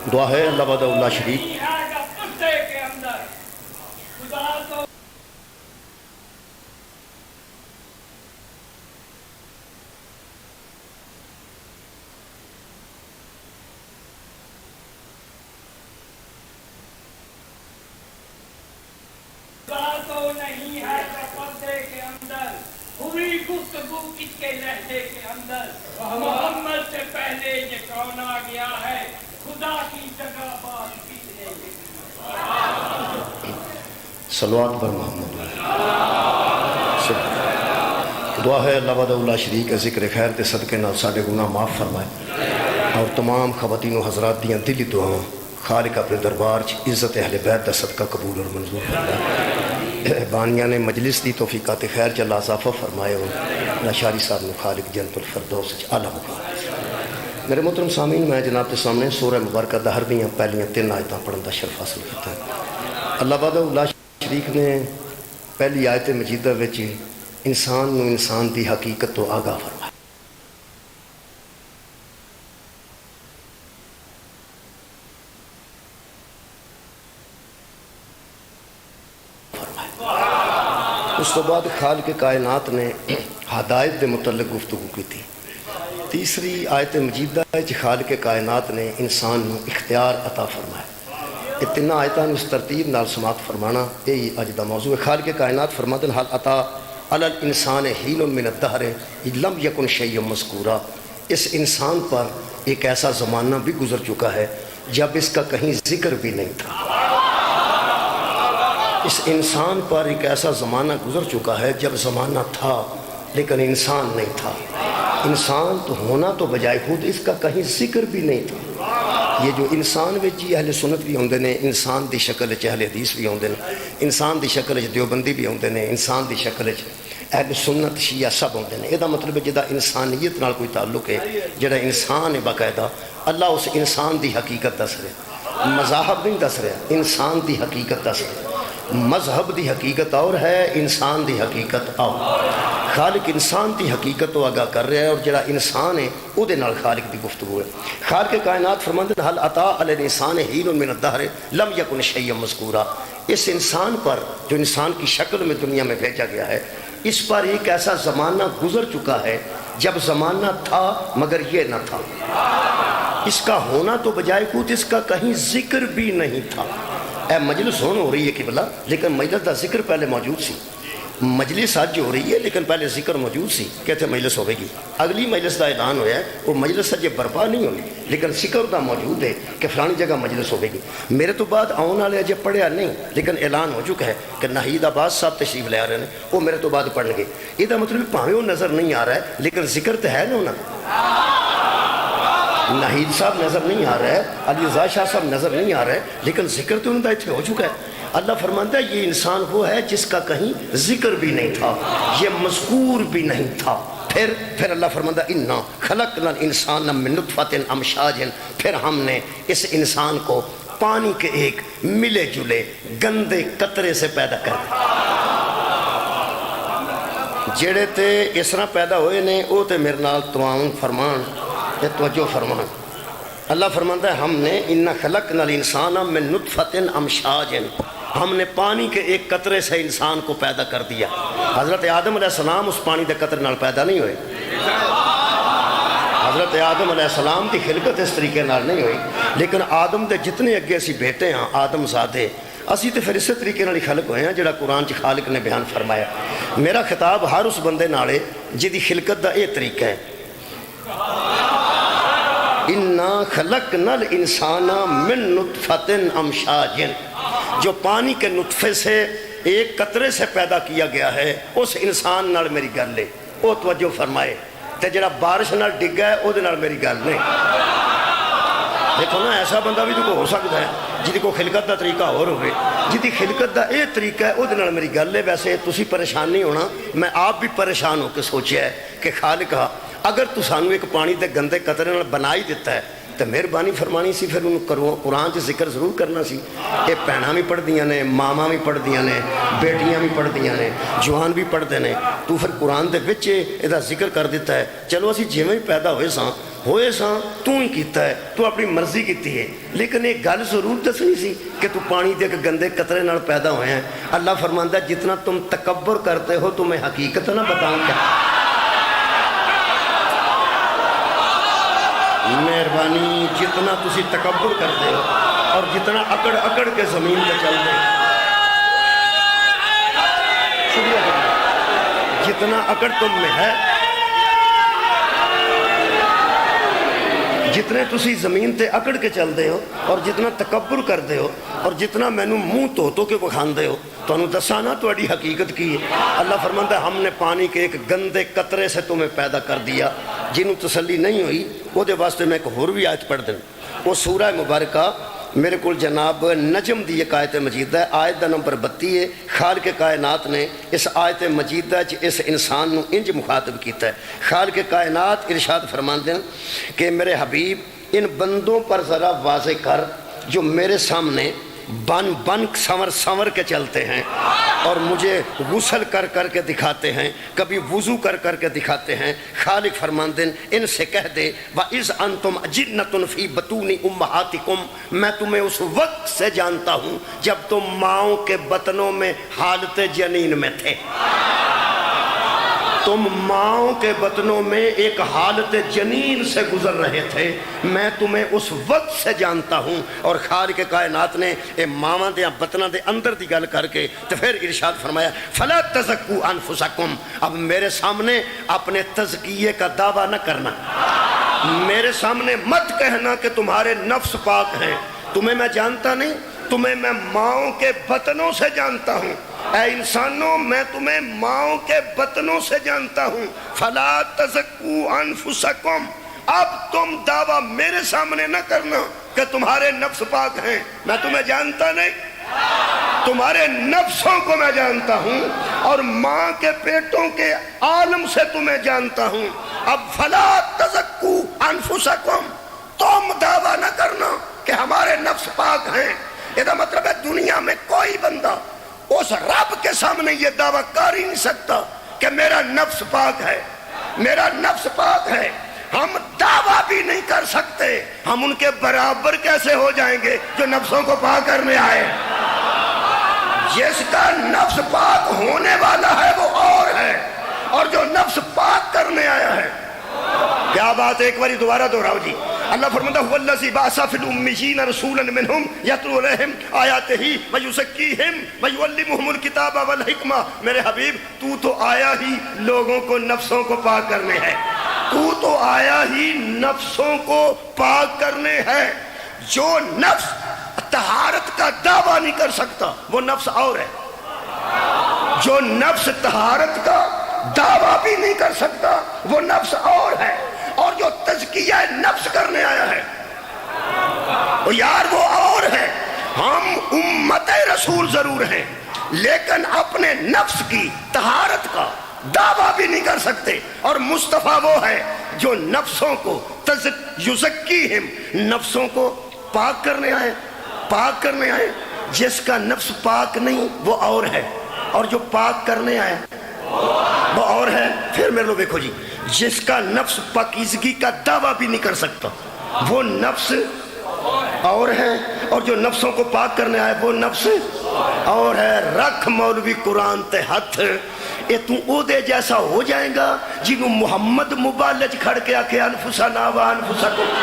دعا ہے اللہ وحدہ لا شریک نہیں ہے پردے کے اندر ہوئی گفتگو اس کے لہجے کے اندر محمد سے پہلے یہ کون آ گیا ہے خدا کی جگہ بات کس نے صلوات پر محمد دعا ہے اللہ وحدہ لا شریک ہے ذکر خیر تے صدقے نال ساڈے گناہ معاف فرمائے اور تمام خواتین و حضرات دیاں دلی دعاؤں خالق اپنے دربار عزت اہل بیت دا صدقہ قبول اور منظور فرمائے بانیاں نے مجلس دی توفیقات خیر چلا اضافہ فرمائے ہو نشاری صاحب نے خالق جنت الفردوس اعلیٰ مقام میرے محترم سامعین میں جناب کے سامنے سورہ مبارکہ دہر دیاں پہلیاں 3 آیتاں پڑھن دا شرف حاصل کرتا ہے اللہ وحدہ لا شریک نے پہلی آیت مجیدہ وچ انسان نو انسان دی حقیقت تو آگاہ فرمایا اس تو بعد خالق کائنات نے ہدایت دے متعلق گفتگو کی تھی تیسری آیت مجیدہ خالق کائنات نے انسان نو اختیار عطا فرمایا یہ 3 آیتاں اس ترتیب نال سماعت فرمانا یہی اج دا موضوع ہے خالق کائنات فرماتے ہیں حال عطا علی الانسان حین من الدہر لم یکن شیء مذکورا اس انسان پر ایک ایسا زمانہ بھی گزر چکا ہے جب اس کا کہیں ذکر بھی نہیں تھا اس انسان پر ایک ایسا زمانہ گزر چکا ہے جب زمانہ تھا لیکن انسان نہیں تھا انسان تو ہونا تو بجائے خود اس کا کہیں ذکر بھی نہیں تھا یہ جو انسان جی اہل سنت بھی ہوندے نے انسان دی شکل اہل حدیث بھی ہوندے نے انسان دی شکل دیوبندی بھی ہوندے نے انسان دی شکل اہل سنت شیعہ سب ہوندے نے یہ مطلب ہے جدا انسانیت نال کوئی تعلق ہے جڑا انسان ہے باقاعدہ اللہ اس انسان دی حقیقت دس رہے مذاہب نہیں دس رہا انسان دی حقیقت دس رہے مذہب دی حقیقت اور ہے انسان دی حقیقت اور خالق انسان دی حقیقت تو آگاہ کر رہا ہے اور جڑا انسان ہے او دے نال خالق دی گفتگو ہے خالق کائنات فرماتے ہیں حل عطا علی الانسان حین من الدہر لم یکن شیء مذکورا اس انسان پر جو انسان کی شکل میں دنیا میں بھیجا گیا ہے اس پر ایک ایسا زمانہ گزر چکا ہے جب زمانہ تھا مگر یہ نہ تھا اس کا ہونا تو بجائے خود اس کا کہیں ذکر بھی نہیں تھا اے مجلس ہون ہو رہی ہے قبلہ لیکن مجلس دا ذکر پہلے موجود سی مجلس آج جو ہو رہی ہے لیکن پہلے ذکر موجود سی کہتے مجلس ہوئے گی اگلی مجلس دا اعلان ہویا ہے وہ مجلس اجے برپا نہیں ہوئی لیکن ذکر دا موجود ہے کہ فلانی جگہ مجلس ہوئے گی میرے تو بعد آن والے اجے پڑھیا نہیں لیکن اعلان ہو چکا ہے کہ ناہید آباد صاحب تشریف لے آ رہے ہیں وہ میرے تو بعد پڑھن گے یہ دا مطلب پاویں وہ نظر نہیں آ رہا ہے لیکن ذکر تو ہے نا ہونا ناہید صاحب نظر نہیں آ رہا ہے علی رضا شاہ صاحب نظر نہیں آ رہا ہے لیکن ذکر تو ان کا اتنے ہو چکا ہے اللہ فرماتا ہے یہ انسان وہ ہے جس کا کہیں ذکر بھی نہیں تھا یہ مذکور بھی نہیں تھا پھر اللہ فرماتا ہے اِنَّا خَلَقْنَا الْإِنسَانَ مِن نُطْفَةٍ أَمْشَاجٍ پھر ہم نے اس انسان کو پانی کے ایک ملے جلے گندے قطرے سے پیدا کر دیا جڑے تے اس طرح پیدا ہوئے نے او تے میرے نال تعاون فرمان توجہ فرمان اللہ فرماتا ہے ہم نے اِنَّا خَلَقْنَا الْإِنسَانَ مِن نُطْفَةٍ أَمْشَاجٍ ہم نے پانی کے ایک قطرے سے انسان کو پیدا کر دیا حضرت آدم علیہ السلام اس پانی دے قطرے نال پیدا نہیں ہوئے حضرت آدم علیہ السلام کی خلقت اس طریقے نال نہیں ہوئی لیکن آدم دے جتنے اگے اسی بیٹے ہیں آدم زادے اسی تے پھر اس طریقے نال خلق ہوئے ہیں جڑا قرآن چ خالق نے بیان فرمایا میرا خطاب ہر اس بندے نالے جدی خلقت دا یہ طریقہ ہے اِنَّا خَلَقْنَا الْإِنسَانَ مِن نُطْفَةٍ أَمْشَاجٍ جو پانی کے نطفے سے ایک قطرے سے پیدا کیا گیا ہے اس انسان نال میری گل لے وہ توجہ فرمائے تے جڑا بارش نال ڈگا ہے وہ دے نال میری گل نہیں دیکھو نا ایسا بندہ بھی تو ہو سکتا ہے جدی کو خلقت دا طریقہ اور ہوئے جدی خلقت دا یہ طریقہ ہے وہ دے نال میری گل ہے ویسے تسی پریشان نہیں ہونا میں آپ بھی پریشان ہو کے سوچیا ہے کہ خالقہ اگر تو سانو ایک پانی دے گندے قطرے نال بنا ہی دیتا ہے تو مہربانی فرمانی سی پھر انہوں کرو قرآن سے ذکر ضرور کرنا سی. یہ بھیناں بھی پڑھ دیاں نے, ماما بھی پڑھ دیاں نے, بیٹیاں بھی پڑھ دیاں نے, جوان بھی پڑھ دے نے. تو پھر قرآن دے وچ یہ ذکر کر دیتا ہے. چلو اسی جویں پیدا ہوئے ساں تو ہی کیتا ہے, تو اپنی مرضی کیتی ہے, لیکن ایک گل ضرور دسنی سی کہ تو پانی دے کے گندے قطرے نال پیدا ہوئے ہیں. اللہ فرماندا ہے جتنا تم تکبر کرتے ہو تمہیں حقیقت نہ بتاؤں کیا. مہربانی, جتنا تسی تکبر کرتے ہو اور جتنا اکڑ اکڑ کے زمین پہ چلتے ہو, جتنا اکڑ تم میں ہے, جتنے تسی زمین تے اکڑ کے چلتے ہو اور جتنا تکبر کرتے ہو اور جتنا مینوں منہ تو کے کھاندے ہو, تو انہوں دسانا تو اڈی حقیقت کی ہے. اللہ فرماندا ہے ہم نے پانی کے ایک گندے قطرے سے تمہیں پیدا کر دیا. جنہوں تسلی نہیں ہوئی وہ دے واسطے میں ایک اور بھی آیت پڑھ دیں. وہ سورہ مبارکہ میرے کو جناب نجم دی ایک آیت مجیدہ ہے, آیت دا نمبر 32 ہے. خالق کائنات نے اس آیت مجیدہ اس انسان نو انج مخاطب کیتا ہے. خالق کائنات ارشاد فرماندے ہیں کہ میرے حبیب ان بندوں پر ذرا واضح کر جو میرے سامنے بن سنور کے چلتے ہیں اور مجھے غسل کر کر کے دکھاتے ہیں, کبھی وضو کر کر کے دکھاتے ہیں. خالق فرماندن ان سے کہہ دے وَإِذْ أَنْتُمْ أَجِنَّةٌ فِي بَطُونِ أُمَّهَاتِكُمْ, میں تمہیں اس وقت سے جانتا ہوں جب تم ماؤں کے بطنوں میں حالت جنین میں تھے. تم ماؤں کے بطنوں میں ایک حالت جنین سے گزر رہے تھے, میں تمہیں اس وقت سے جانتا ہوں. اور خالق کائنات نے اے ماواں دے بطناں دے اندر دی گل کر کے تو پھر ارشاد فرمایا فلا تزکوا انفسکم, اب میرے سامنے اپنے تزکیے کا دعویٰ نہ کرنا, میرے سامنے مت کہنا کہ تمہارے نفس پاک ہیں. تمہیں میں جانتا نہیں, تمہیں میں ماؤں کے بطنوں سے جانتا ہوں. اے انسانوں میں تمہیں ماؤں کے بطنوں سے جانتا ہوں. فلا تزکوا انفسکم, اب تم دعویٰ میرے سامنے نہ کرنا کہ تمہارے نفس پاک ہیں. میں تمہیں جانتا نہیں, تمہارے نفسوں کو میں جانتا ہوں اور ماں کے پیٹوں کے عالم سے تمہیں جانتا ہوں. اب فلا تزکوا انفسکم, تم دعویٰ نہ کرنا کہ ہمارے نفس پاک ہیں. یہ مطلب ہے دنیا میں کوئی بندہ اس رب کے سامنے یہ دعویٰ کر ہی نہیں سکتا کہ میرا نفس پاک ہے, میرا نفس پاک ہے. ہم دعویٰ بھی نہیں کر سکتے, ہم ان کے برابر کیسے ہو جائیں گے جو نفسوں کو پاک کرنے آئے. جس کا نفس پاک ہونے والا ہے وہ اور ہے, اور جو نفس پاک کرنے آیا ہے. کیا بات ہے, ایک باری دوبارہ دہراؤ جی. اللہ فرماتا ہے والذی بعث فی الامیین رسولا منہم یتلو علیہم آیاتہ ویزکیہم ویعلمہم الکتاب والحکمہ. میرے حبیب تو آیا ہی لوگوں کو نفسوں کو پاک کرنے ہے, تو آیا ہی نفسوں کو پاک کرنے ہے. جو نفس طہارت کا دعویٰ نہیں کر سکتا وہ نفس اور ہے, جو نفس طہارت کا دعویٰ بھی نہیں کر سکتا وہ نفس اور ہے. اور جو تزکیہ نفس کرنے آیا ہے وہ یار وہ اور ہے. ہم امت رسول ضرور ہیں لیکن اپنے نفس کی طہارت کا دعویٰ بھی نہیں کر سکتے. اور مصطفیٰ وہ ہے جو نفسوں کو یزکیہم, نفسوں کو پاک کرنے آئے, پاک کرنے آئے. جس کا نفس پاک نہیں وہ اور ہے, اور جو پاک کرنے آئے وہ اور ہے. پھر میرے لوگ دیکھو جی, جس کا نفس پاکیزگی کا دعویٰ بھی نہیں کر سکتا وہ نفس اور ہے, اور جو نفسوں کو پاک کرنے آئے وہ نفس اور ہے. رکھ مولوی قرآن تے ہاتھ, اے تو او دے جیسا ہو جائے گا جنہوں محمد مبالج کھڑ کے آکے انفسنا و انفسکم.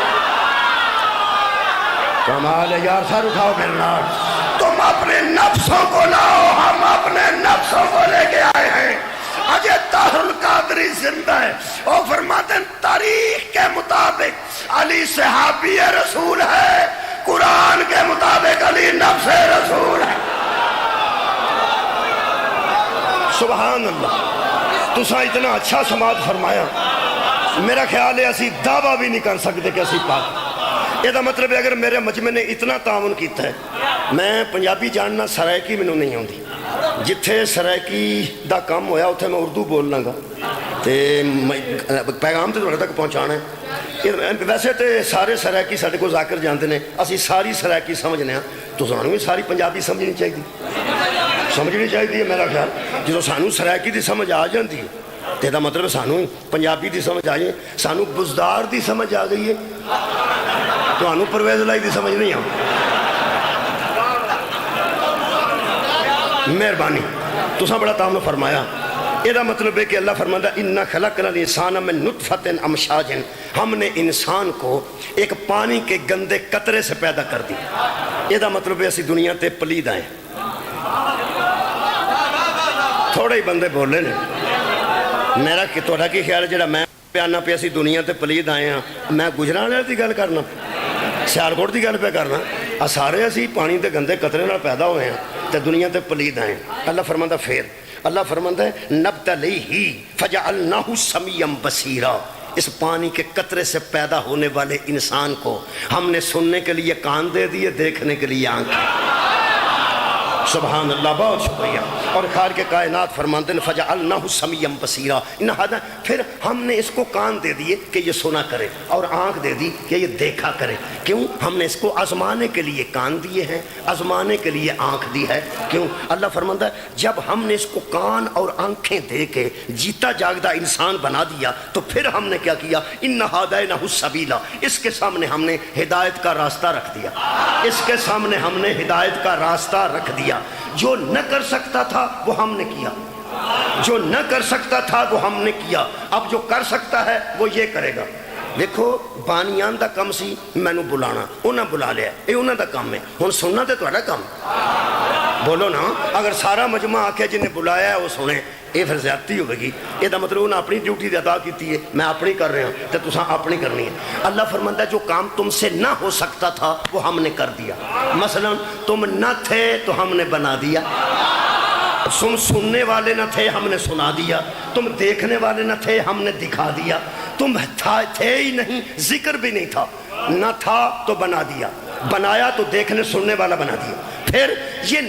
کمال ہے یار, سر اٹھاؤ میرے نال. تم اپنے نفسوں کو لاؤ, ہم اپنے نفسوں کو لے کے آئے ہیں. اجے طاہر القادری زندہ ہے, اور فرماتے ہیں تاریخ کے مطابق علی صحابی رسول ہے, قرآن کے مطابق علی نفس رسول ہے. سبحان اللہ. تسا اتنا اچھا سماعت فرمایا, میرا خیال ہے اسی دعویٰ بھی نہیں کر سکتے کہ اسی پاک. یہ مطلب ہے اگر میرے مجمع نے اتنا تعاون کیتا ہے, میں پنجابی جاننا سرائکی مینوں نہیں آتی, جتھے سرائکی دا کام ہویا اتھے میں اردو بولنا گا, پیغام تو تھوڑے تک پہنچانا ہے۔ ویسے تو سارے سرائکی سارے کو ذاکر جانتے ہیں، اسی ساری سرائکی سمجھنے ہیں، تو سانو بھی ساری پنجابی سمجھنی چاہیے میرا خیال۔ جو سانو سرائکی دی سمجھ آ جاتی ہے تو یہ مطلب سانو پنجابی دی سمجھ آ جائے، سانو بزدار دی سمجھ آ گئی ہے تو سانو پرویز لائی دی سمجھ نہیں آ۔ مہربانی تساں بڑا تام فرمایا۔ یہ مطلب ہے کہ اللہ فرماتا ہے اِنَّا خَلَقْنَا الْإِنسَانَ مِن نُطْفَةٍ أَمْشَاجٍ، ہم نے انسان کو ایک پانی کے گندے قطرے سے پیدا کر دی۔ یہ مطلب ہے اسی دنیا تے پلید آئے۔ تھوڑے ہی بندے بولے نے، میرا توڑا کی خیال ہے جڑا میں پیانا پہ اسی دنیا تے پلید آئے ہیں، میں گجران دی گل کرنا، سیالکوٹ دی گل پہ کرنا، سارے اسی پانی تے گندے قطرے نال پیدا ہوئے ہیں تے دنیا تے پلید آئے ہیں۔ اللہ فرماتا پھر اللہ فرماتا ہے نبتلیہ فجعلناہ سمیعا بصیرا، اس پانی کے قطرے سے پیدا ہونے والے انسان کو ہم نے سننے کے لیے کان دے دیے، دیکھنے کے لیے آنکھیں۔ سبحان اللہ، بہت شکریہ۔ اور خالق کے کائنات فرماتے ہیں فجعلناہ سمیعا بصیرا، پھر ہم نے اس کو کان دے دیے کہ یہ سنا کرے، اور آنکھ دے دی کہ یہ دیکھا کرے۔ کیوں؟ ہم نے اس کو آزمانے کے لیے کان دیے ہیں، آزمانے کے لیے آنکھ دی ہے۔ کیوں؟ اللہ فرماتا ہے جب ہم نے اس کو کان اور آنکھیں دے کے جیتا جاگتا انسان بنا دیا تو پھر ہم نے کیا کیا؟ اِنَّ هَدَيْنَاهُ السَّبِيلَ، اس کے سامنے ہم نے ہدایت کا راستہ رکھ دیا، اس کے سامنے ہم نے ہدایت کا راستہ رکھ دیا۔ جو نہ کر سکتا تھا وہ ہم نے کیا، جو نہ کر سکتا تھا وہ ہم نے کیا، اب جو کر سکتا ہے وہ یہ کرے گا۔ دیکھو بانیان دا کم سی مینوں بلانا، انہاں بلا لیا، یہ انہاں دا کام ہے، ہن سننا تے تہاڈا کام۔ بولو نا، اگر سارا مجمع آکھے جنہیں بلایا ہے وہ سنے، یہ پھر زیادتی ہوگی گی۔ یہ دا مطلب انہاں اپنی ڈیوٹی ادا کی ہے، میں اپنی کر رہا ہوں تے تساں اپنی کرنی ہے۔ اللہ فرماتا ہے جو کام تم سے نہ ہو سکتا تھا وہ ہم نے کر دیا۔ مثلا تم نہ تھے تو ہم نے بنا دیا، تم سننے والے نہ تھے ہم نے سنا دیا، تم دیکھنے والے نہ تھے ہم نے دکھا دیا، تم تھے ہی نہیں، ذکر بھی نہیں تھا، نہ تھا تو بنا دیا، بنایا تو دیکھنے سننے والا بنا دیا۔ پھر یہ